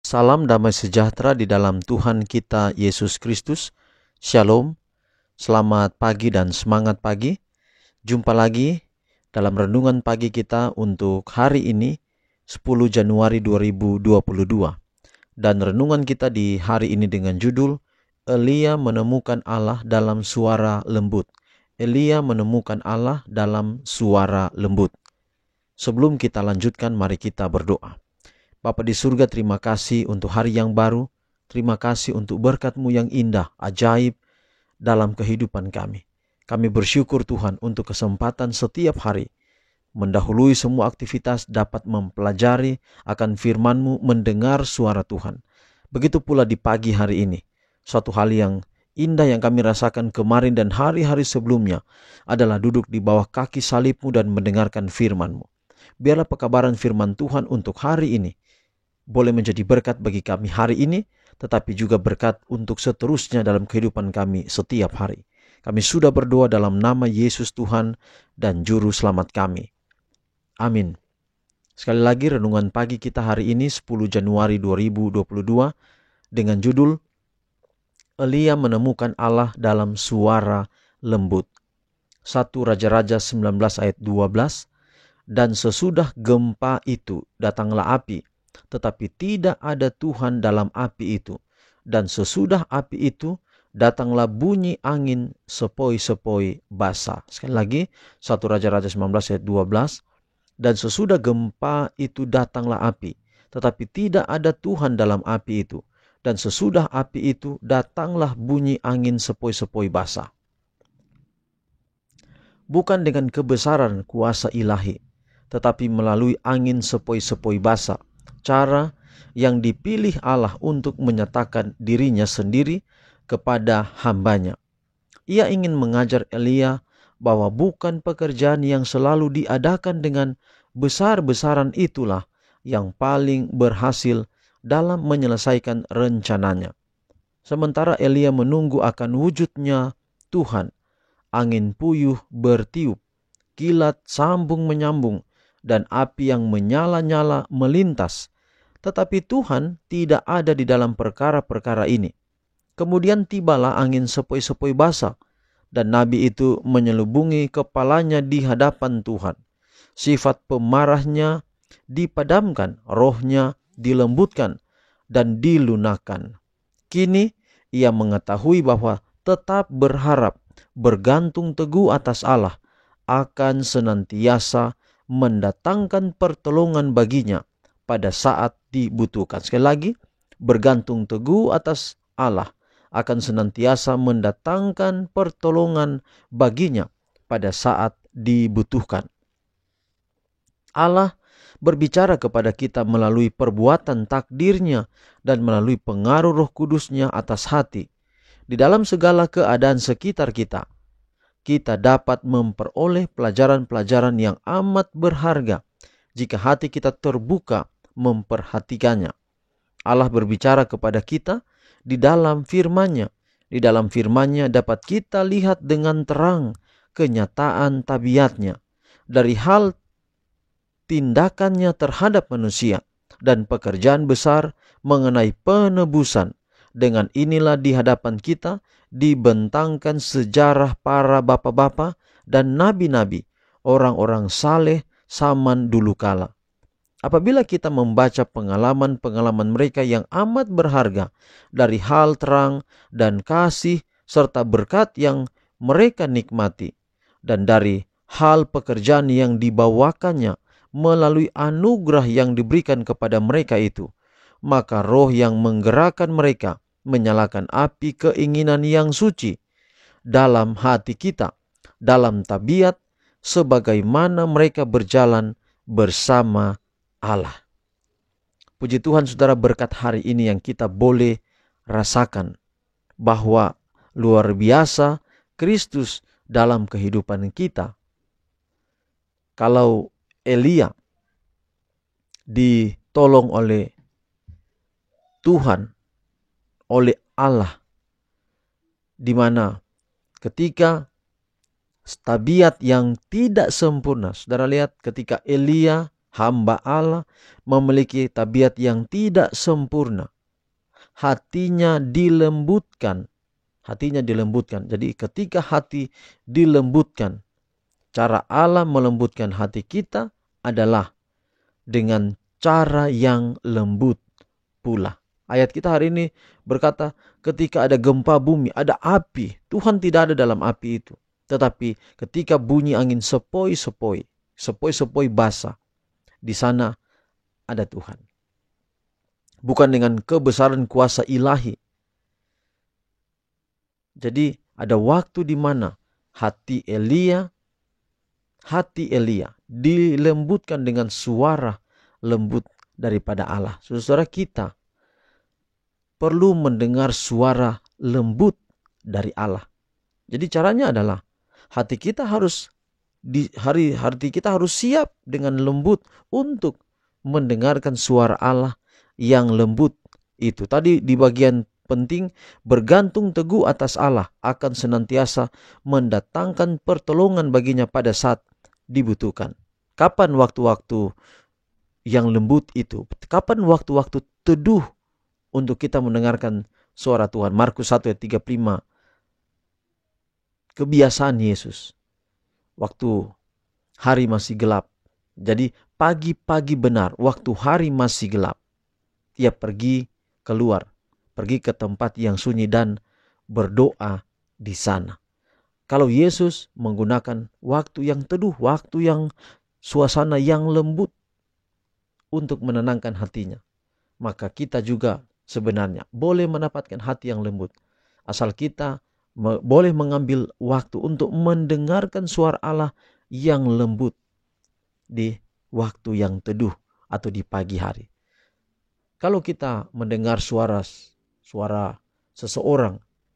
Salam damai sejahtera di dalam Tuhan kita Yesus Kristus. Shalom, selamat pagi dan semangat pagi. Jumpa lagi dalam renungan pagi kita untuk hari ini 10 Januari 2022. Dan renungan kita di hari ini dengan judul Elia menemukan Allah dalam suara lembut. Elia menemukan Allah dalam suara lembut. Sebelum kita lanjutkan, mari kita berdoa. Bapa di surga, terima kasih untuk hari yang baru. Terima kasih untuk berkat-Mu yang indah, ajaib dalam kehidupan kami. Kami bersyukur Tuhan untuk kesempatan setiap hari mendahului semua aktivitas dapat mempelajari akan firman-Mu, mendengar suara Tuhan. Begitu pula di pagi hari ini. Suatu hal yang indah yang kami rasakan kemarin dan hari-hari sebelumnya adalah duduk di bawah kaki salib-Mu dan mendengarkan firman-Mu. Biarlah pekabaran firman Tuhan untuk hari ini boleh menjadi berkat bagi kami hari ini, tetapi juga berkat untuk seterusnya dalam kehidupan kami setiap hari. Kami sudah berdoa dalam nama Yesus Tuhan dan Juru Selamat kami. Amin. Sekali lagi renungan pagi kita hari ini 10 Januari 2022 dengan judul Elia menemukan Allah dalam suara lembut. 1 Raja-Raja 19 ayat 12. Dan sesudah gempa itu datanglah api, tetapi tidak ada Tuhan dalam api itu. Dan sesudah api itu datanglah bunyi angin sepoi-sepoi basah. Sekali lagi 1 Raja-Raja 19 ayat 12. Dan sesudah gempa itu datanglah api, tetapi tidak ada Tuhan dalam api itu. Dan sesudah api itu datanglah bunyi angin sepoi-sepoi basah. Bukan dengan kebesaran kuasa ilahi, tetapi melalui angin sepoi-sepoi basah, cara yang dipilih Allah untuk menyatakan dirinya sendiri kepada hambanya. Ia ingin mengajar Elia bahwa bukan pekerjaan yang selalu diadakan dengan besar-besaran itulah yang paling berhasil dalam menyelesaikan rencananya. Sementara Elia menunggu akan wujudnya Tuhan, angin puyuh bertiup, kilat sambung menyambung, dan api yang menyala-nyala melintas. Tetapi Tuhan tidak ada di dalam perkara-perkara ini. Kemudian tibalah angin sepoi-sepoi basah, dan nabi itu menyelubungi kepalanya di hadapan Tuhan. Sifat pemarahnya dipadamkan, rohnya dilembutkan dan dilunakkan. Kini ia mengetahui bahwa tetap berharap, bergantung teguh atas Allah, akan senantiasa mendatangkan pertolongan baginya pada saat dibutuhkan. Sekali lagi, bergantung teguh atas Allah akan senantiasa mendatangkan pertolongan baginya pada saat dibutuhkan. Allah berbicara kepada kita melalui perbuatan takdirnya dan melalui pengaruh Roh Kudusnya atas hati. Di dalam segala keadaan sekitar kita, kita dapat memperoleh pelajaran-pelajaran yang amat berharga jika hati kita terbuka memperhatikannya. Allah berbicara kepada kita di dalam firman-Nya. Di dalam firman-Nya dapat kita lihat dengan terang kenyataan tabiatnya, dari hal tindakannya terhadap manusia dan pekerjaan besar mengenai penebusan. Dengan inilah di hadapan kita dibentangkan sejarah para bapa-bapa dan nabi-nabi, orang-orang saleh zaman dulu kala. Apabila kita membaca pengalaman-pengalaman mereka yang amat berharga dari hal terang dan kasih serta berkat yang mereka nikmati, dan dari hal pekerjaan yang dibawakannya melalui anugerah yang diberikan kepada mereka itu, maka roh yang menggerakkan mereka menyalakan api keinginan yang suci dalam hati kita, dalam tabiat sebagaimana mereka berjalan bersama Allah. Puji Tuhan, saudara, berkat hari ini yang kita boleh rasakan bahwa luar biasa Kristus dalam kehidupan kita. Kalau Elia ditolong oleh Tuhan, oleh Allah, di mana ketika tabiat yang tidak sempurna, saudara lihat ketika Elia Hamba Allah memiliki tabiat yang tidak sempurna. Hatinya dilembutkan. Hatinya dilembutkan. Jadi ketika hati dilembutkan, cara Allah melembutkan hati kita adalah dengan cara yang lembut pula. Ayat kita hari ini berkata, ketika ada gempa bumi, ada api, Tuhan tidak ada dalam api itu. Tetapi ketika bunyi angin sepoi-sepoi basah, di sana ada Tuhan. Bukan dengan kebesaran kuasa ilahi. Jadi ada waktu di mana hati Elia dilembutkan dengan suara lembut daripada Allah. Saudara, kita perlu mendengar suara lembut dari Allah. Jadi caranya adalah hati kita harus siap dengan lembut untuk mendengarkan suara Allah yang lembut itu. Tadi di bagian penting, bergantung teguh atas Allah akan senantiasa mendatangkan pertolongan baginya pada saat dibutuhkan. Kapan waktu-waktu yang lembut itu? Kapan waktu-waktu teduh untuk kita mendengarkan suara Tuhan? Markus 1 ayat 35. Kebiasaan Yesus waktu hari masih gelap. Jadi pagi-pagi benar, waktu hari masih gelap, dia pergi keluar, pergi ke tempat yang sunyi dan berdoa di sana. Kalau Yesus menggunakan waktu yang teduh, waktu yang suasana yang lembut untuk menenangkan hatinya, maka kita juga sebenarnya boleh mendapatkan hati yang lembut. Asal kita boleh mengambil waktu untuk mendengarkan suara Allah yang lembut di waktu yang teduh atau di pagi hari. Kalau kita mendengar suara seseorang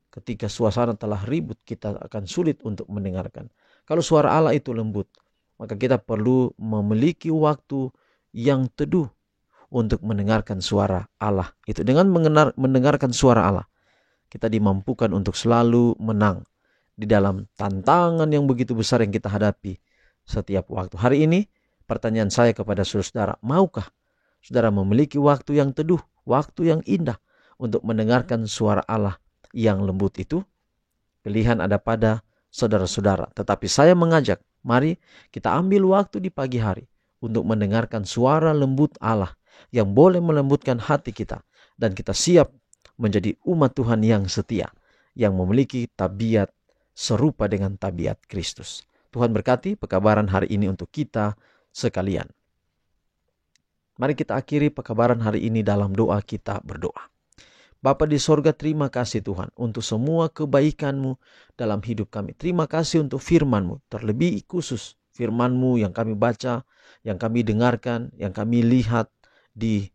ketika suasana telah ribut, kita akan sulit untuk mendengarkan. Kalau suara Allah itu lembut, maka kita perlu memiliki waktu yang teduh untuk mendengarkan suara Allah itu. Dengan mendengarkan suara Allah, kita dimampukan untuk selalu menang di dalam tantangan yang begitu besar yang kita hadapi setiap waktu. Hari ini pertanyaan saya kepada saudara, maukah saudara memiliki waktu yang teduh, waktu yang indah untuk mendengarkan suara Allah yang lembut itu? Pilihan ada pada saudara-saudara. Tetapi saya mengajak, mari kita ambil waktu di pagi hari untuk mendengarkan suara lembut Allah yang boleh melembutkan hati kita. Dan kita siap menjadi umat Tuhan yang setia, yang memiliki tabiat serupa dengan tabiat Kristus. Tuhan berkati pekabaran hari ini untuk kita sekalian. Mari kita akhiri pekabaran hari ini dalam doa. Kita berdoa. Bapa di sorga, terima kasih Tuhan untuk semua kebaikan-Mu dalam hidup kami. Terima kasih untuk firman-Mu, terlebih khusus firman-Mu yang kami baca, yang kami dengarkan, yang kami lihat di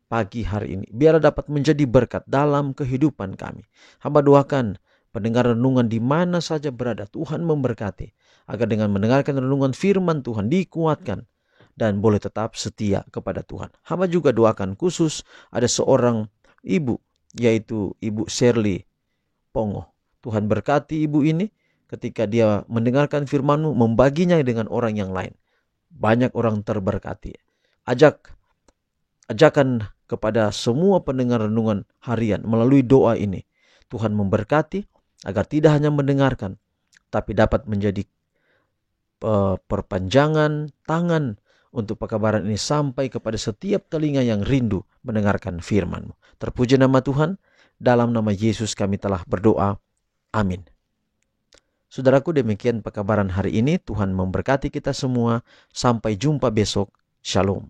pagi hari ini. Biar dapat menjadi berkat dalam kehidupan kami. Hamba doakan pendengar renungan di mana saja berada, Tuhan memberkati, agar dengan mendengarkan renungan firman Tuhan dikuatkan dan boleh tetap setia kepada Tuhan. Hamba juga doakan khusus ada seorang ibu, yaitu Ibu Shirley Pongo. Tuhan berkati ibu ini ketika dia mendengarkan firman-Mu, membaginya dengan orang yang lain. Banyak orang terberkati. Ajakan kepada semua pendengar renungan harian melalui doa ini, Tuhan memberkati agar tidak hanya mendengarkan, tapi dapat menjadi perpanjangan tangan untuk pekabaran ini sampai kepada setiap telinga yang rindu mendengarkan firman-Mu. Terpuji nama Tuhan, dalam nama Yesus kami telah berdoa. Amin. Saudaraku, demikian pekabaran hari ini. Tuhan memberkati kita semua. Sampai jumpa besok. Shalom.